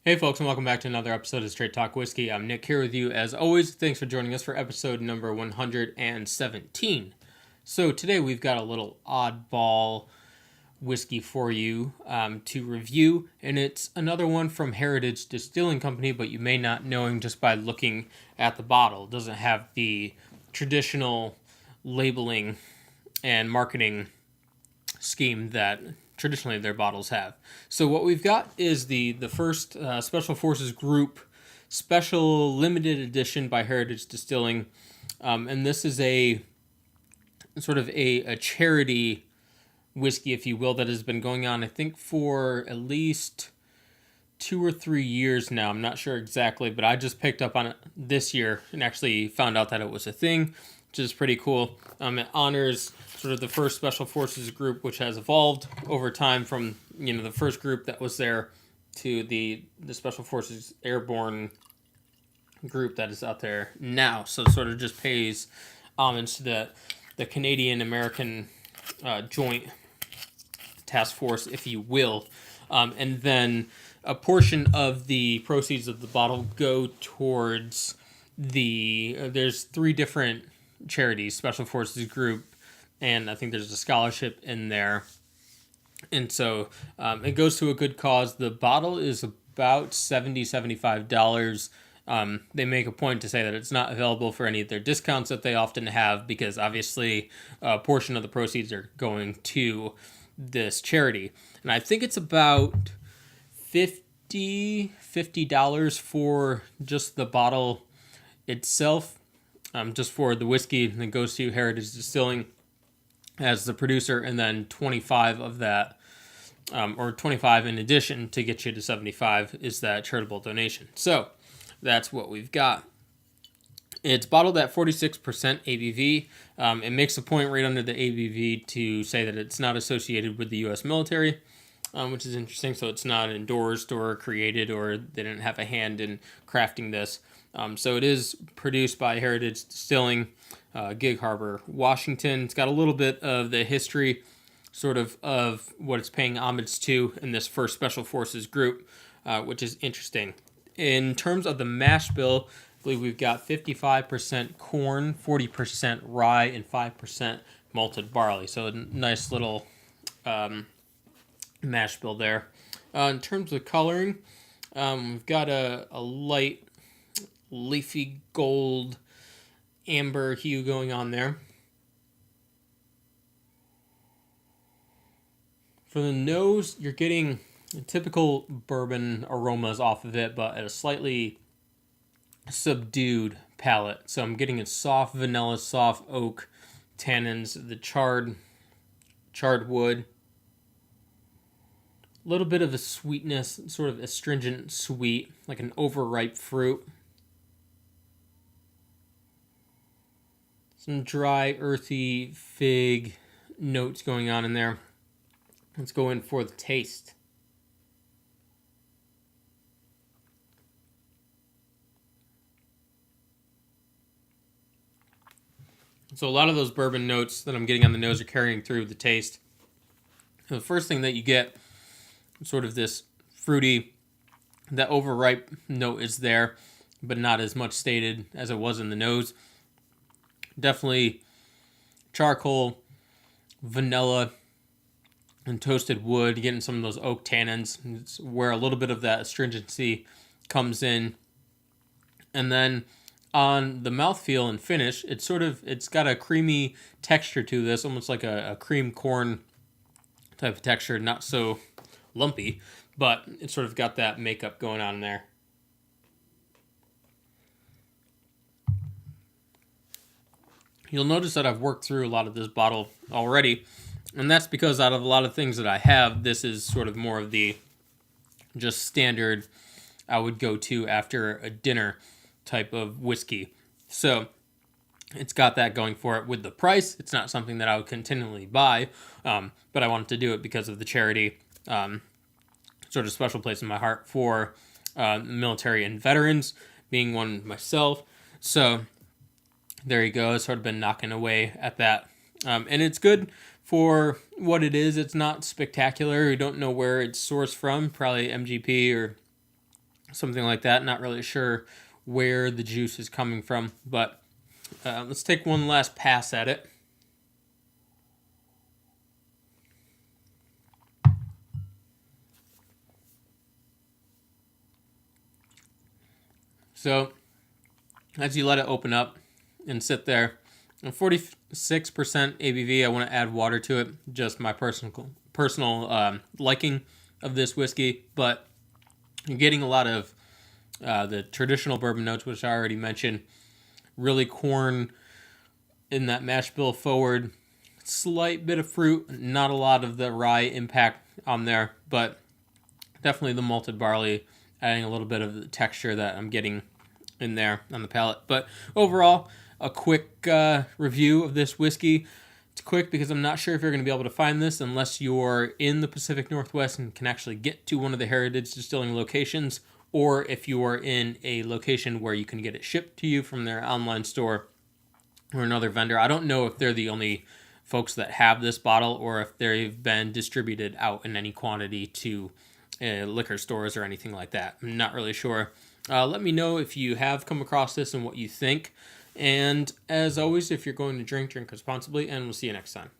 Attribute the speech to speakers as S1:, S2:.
S1: Hey folks, and welcome back to another episode of Straight Talk Whiskey. I'm Nick here with you as always. Thanks for joining us for episode number 117. So today we've got a little oddball whiskey for you to review, and it's another one from Heritage Distilling Company, but you may not know him just by looking at the bottle. It doesn't have the traditional labeling and marketing scheme that traditionally their bottles have. So what we've got is the first Special Forces Group Special Limited Edition by Heritage Distilling, and this is a sort of a charity whiskey, if you will, that has been going on, I think, for at least 2 or 3 years now. I'm not sure exactly, but I just picked up on it this year and actually found out that it was a thing, which is pretty cool. It honors sort of the first Special Forces group, which has evolved over time from, the first group that was there to the Special Forces Airborne group that is out there now. So it sort of just pays homage to the Canadian-American joint task force, if you will. And then a portion of the proceeds of the bottle go towards there's 3 different charities, Special Forces Group, and I think there's a scholarship in there. And so it goes to a good cause. The bottle is about $75. They make a point to say that it's not available for any of their discounts that they often have, because obviously a portion of the proceeds are going to this charity. And I think it's about $50 for just the bottle itself, just for the whiskey, and it goes to Heritage Distilling as the producer, and then 25 of that, or 25 in addition to get you to 75, is that charitable donation. So that's what we've got. It's bottled at 46% ABV. It makes a point right under the ABV to say that it's not associated with the U.S. military, which is interesting. So it's not endorsed or created, or they didn't have a hand in crafting this. So it is produced by Heritage Distilling, Gig Harbor, Washington. It's got a little bit of the history sort of what it's paying homage to in this first Special Forces group, which is interesting. In terms of the mash bill, I believe we've got 55% corn, 40% rye, and 5% malted barley. So a nice little mash bill there. In terms of coloring, we've got a light leafy gold amber hue going on there. For the nose, you're getting typical bourbon aromas off of it, but at a slightly subdued palate. So I'm getting a soft vanilla, soft oak tannins, the charred wood, a little bit of a sweetness, sort of astringent sweet, like an overripe fruit. Some dry, earthy fig notes going on in there. Let's go in for the taste. So a lot of those bourbon notes that I'm getting on the nose are carrying through the taste. The first thing that you get, sort of this fruity, that overripe note is there, but not as much stated as it was in the nose. Definitely charcoal, vanilla, and toasted wood, getting some of those oak tannins. It's where a little bit of that astringency comes in. And then on the mouthfeel and finish, it's got a creamy texture to this, almost like a cream corn type of texture, not so lumpy, but it's sort of got that makeup going on there. You'll notice that I've worked through a lot of this bottle already, and that's because out of a lot of things that I have, this is sort of more of the just standard I would go to after a dinner type of whiskey. So it's got that going for it. With the price, it's not something that I would continually buy, but I wanted to do it because of the charity, sort of special place in my heart for military and veterans, being one myself. So there you go. I've sort of been knocking away at that. And it's good for what it is. It's not spectacular. We don't know where it's sourced from. Probably MGP or something like that. Not really sure where the juice is coming from, but let's take one last pass at it. So, as you let it open up and sit there, 46% ABV. I want to add water to it, just my personal liking of this whiskey, but you're getting a lot of the traditional bourbon notes, which I already mentioned. Really corn in that mash bill forward. Slight bit of fruit, not a lot of the rye impact on there, but definitely the malted barley adding a little bit of the texture that I'm getting in there on the palate. But overall, a quick review of this whiskey. It's quick because I'm not sure if you're going to be able to find this unless you're in the Pacific Northwest and can actually get to one of the heritage distilling locations, or if you are in a location where you can get it shipped to you from their online store or another vendor. I don't know if they're the only folks that have this bottle or if they've been distributed out in any quantity to liquor stores or anything like that. I'm not really sure. Let me know if you have come across this and what you think. And as always, if you're going to drink responsibly, and we'll see you next time.